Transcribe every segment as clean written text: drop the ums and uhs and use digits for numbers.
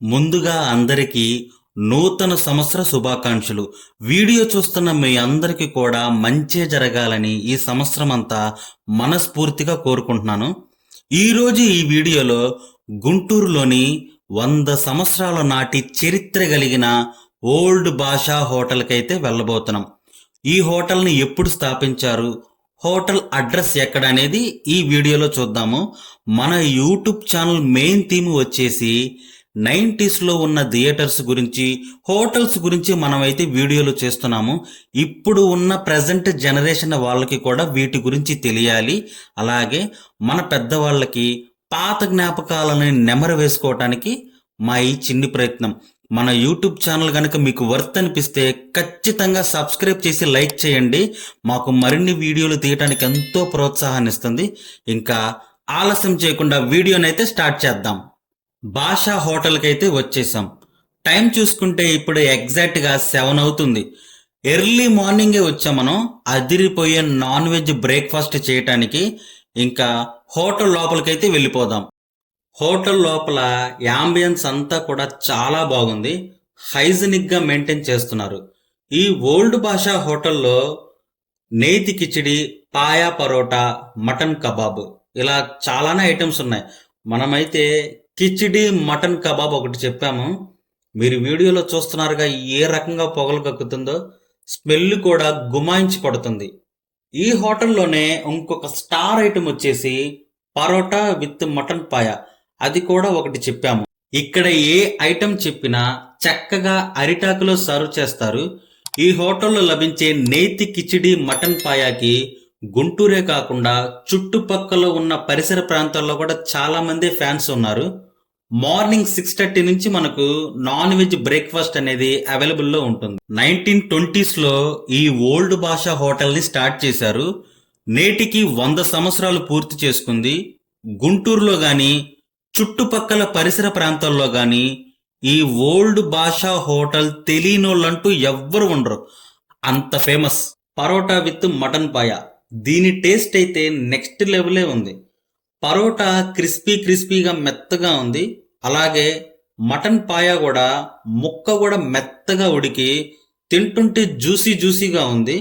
ముందుగా అందరికీ నూతన సంవత్సర శుభాకాంక్షలు. వీడియో చూస్తున్న మీ అందరికీ కూడా మంచే జరగాలని ఈ సంవత్సరం అంతా మనస్ఫూర్తిగా కోరుకుంటున్నాను. ఈరోజు ఈ వీడియోలో గుంటూరులోని 100 సంవత్సరాల నాటి చరిత్ర కలిగిన ఓల్డ్ భాషా హోటల్కైతే వెళ్ళబోతున్నాం. ఈ హోటల్ని ఎప్పుడు స్థాపించారు, హోటల్ అడ్రస్ ఎక్కడ అనేది ఈ వీడియోలో చూద్దాము. మన యూట్యూబ్ ఛానల్ మెయిన్ థీమ్ వచ్చేసి 90s ఉన్న థియేటర్స్ గురించి, హోటల్స్ గురించి మనమైతే వీడియోలు చేస్తున్నాము. ఇప్పుడు ఉన్న ప్రజెంట్ జనరేషన్ వాళ్ళకి కూడా వీటి గురించి తెలియాలి. అలాగే మన పెద్దవాళ్ళకి పాత జ్ఞాపకాలని నెమరు వేసుకోవటానికి మా ఈ చిన్ని ప్రయత్నం. మన యూట్యూబ్ ఛానల్ కనుక మీకు వర్త్ అనిపిస్తే ఖచ్చితంగా సబ్స్క్రైబ్ చేసి లైక్ చేయండి. మాకు మరిన్ని వీడియోలు తీయడానికి ఎంతో ప్రోత్సాహాన్ని ఇస్తుంది. ఇంకా ఆలస్యం చేయకుండా వీడియోనైతే స్టార్ట్ చేద్దాం. భాషా హోటల్కి అయితే వచ్చేసాం. టైం చూసుకుంటే ఇప్పుడు ఎగ్జాక్ట్గా 7 అవుతుంది. ఎర్లీ మార్నింగే వచ్చాం మనం అదిరిపోయే నాన్ వెజ్ బ్రేక్ఫాస్ట్ చేయటానికి. ఇంకా హోటల్ లోపలికైతే వెళ్ళిపోదాం. హోటల్ లోపల యాంబియన్స్ అంతా కూడా చాలా బాగుంది. హైజీనిక్గా మెయింటైన్ చేస్తున్నారు. ఈ ఓల్డ్ భాషా హోటల్లో నేతి కిచిడి, పాయా పరోటా, మటన్ కబాబ్ ఇలా చాలానే ఐటమ్స్ ఉన్నాయి. మనమైతే కిచిడి మటన్ కబాబ్ ఒకటి చెప్పాము. మీరు వీడియోలో చూస్తున్నారుగా ఏ రకంగా పొగలు కక్కుతుందో, స్మెల్ కూడా గుమాయించి పడుతుంది. ఈ హోటల్లోనే ఇంకొక స్టార్ ఐటమ్ వచ్చేసి పరోటా విత్ మటన్ పాయ, అది కూడా ఒకటి చెప్పాము. ఇక్కడ ఏ ఐటమ్ చెప్పినా చక్కగా అరిటాకులో సర్వ్ చేస్తారు. ఈ హోటల్లో లభించే నేతి కిచిడి మటన్ పాయాకి గుంటూరే కాకుండా చుట్టుపక్కల ఉన్న పరిసర ప్రాంతాల్లో కూడా చాలా మంది ఫ్యాన్స్ ఉన్నారు. మార్నింగ్ 6:30 నుంచి మనకు నాన్ వెజ్ బ్రేక్ఫాస్ట్ అనేది అవైలబుల్లో ఉంటుంది. 1920s ఈ ఓల్డ్ భాషా హోటల్ని స్టార్ట్ చేశారు. నేటికి 100 సంవత్సరాలు పూర్తి చేసుకుంది. గుంటూరులో కానీ చుట్టుపక్కల పరిసర ప్రాంతాల్లో కానీ ఈ ఓల్డ్ భాషా హోటల్ తెలియనోళ్ళంటూ ఎవ్వరు ఉండరు, అంత ఫేమస్. పరోటా విత్ మటన్ పాయ, దీని టేస్ట్ అయితే నెక్స్ట్ లెవెలే ఉంది. పరోటా క్రిస్పీగా మెత్తగా ఉంది. అలాగే మటన్ పాయ కూడా ముక్క కూడా మెత్తగా ఉడికి తింటుంటే జ్యూసీగా ఉంది.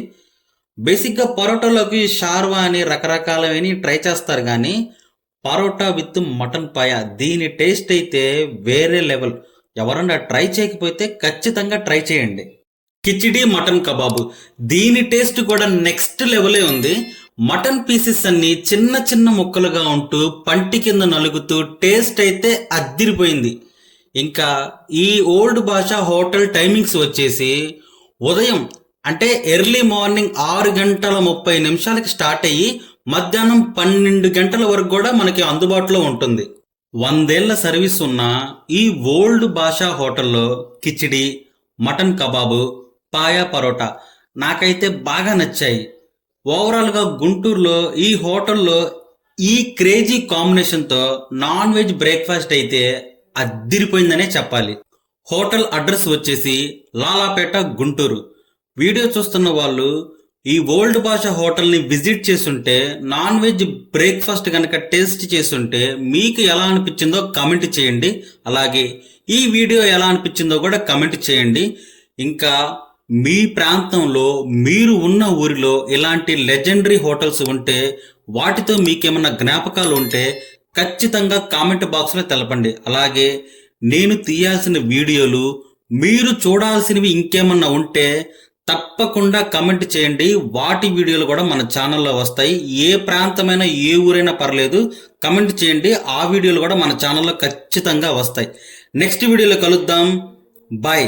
బేసిక్గా పరోటాలోకి షార్వా అని రకరకాలవని ట్రై చేస్తారు, కానీ పరోటా విత్ మటన్ పాయ దీని టేస్ట్ అయితే వేరే లెవెల్. ఎవరన్నా ట్రై చేయకపోతే ఖచ్చితంగా ట్రై చేయండి. కిచిడి మటన్ కబాబు, దీని టేస్ట్ కూడా నెక్స్ట్ లెవెలే ఉంది. మటన్ పీసెస్ అన్ని చిన్న ముక్కలుగా ఉంటూ పంటి కింద నలుగుతూ టేస్ట్ అయితే అద్దిరిపోయింది. ఇంకా ఈ ఓల్డ్ భాషా హోటల్ టైమింగ్స్ వచ్చేసి ఉదయం అంటే ఎర్లీ మార్నింగ్ 6:30 స్టార్ట్ అయ్యి మధ్యాహ్నం 12 గంటల వరకు కూడా మనకి అందుబాటులో ఉంటుంది. 100 ఏళ్ల సర్వీస్ ఉన్న ఈ ఓల్డ్ భాషా హోటల్లో కిచిడి, మటన్ కబాబు, పాయా పరోటా నాకైతే బాగా నచ్చాయి. ఓవరాల్గా గుంటూరులో ఈ హోటల్లో ఈ క్రేజీ కాంబినేషన్తో నాన్ వెజ్ బ్రేక్ఫాస్ట్ అయితే అద్దిరిపోయిందనే చెప్పాలి. హోటల్ అడ్రస్ వచ్చేసి లాలాపేట, గుంటూరు. వీడియో చూస్తున్న వాళ్ళు ఈ ఓల్డ్ భాషా హోటల్ని విజిట్ చేసుంటే, నాన్ వెజ్ బ్రేక్ఫాస్ట్ కనుక టేస్ట్ చేసుంటే మీకు ఎలా అనిపించిందో కమెంట్ చేయండి. అలాగే ఈ వీడియో ఎలా అనిపించిందో కూడా కమెంట్ చేయండి. ఇంకా మీ ప్రాంతంలో మీరు ఉన్న ఊరిలో ఇలాంటి లెజెండరీ హోటల్స్ ఉంటే, వాటితో మీకేమన్నా జ్ఞాపకాలు ఉంటే ఖచ్చితంగా కామెంట్ బాక్స్లో తెలపండి. అలాగే నేను తీయాల్సిన వీడియోలు, మీరు చూడాల్సినవి ఇంకేమన్నా ఉంటే తప్పకుండా కమెంట్ చేయండి. వాటి వీడియోలు కూడా మన ఛానల్లో వస్తాయి. ఏ ప్రాంతమైనా ఏ ఊరైనా పర్లేదు, కమెంట్ చేయండి. ఆ వీడియోలు కూడా మన ఛానల్లో ఖచ్చితంగా వస్తాయి. నెక్స్ట్ వీడియోలో కలుద్దాం. బాయ్.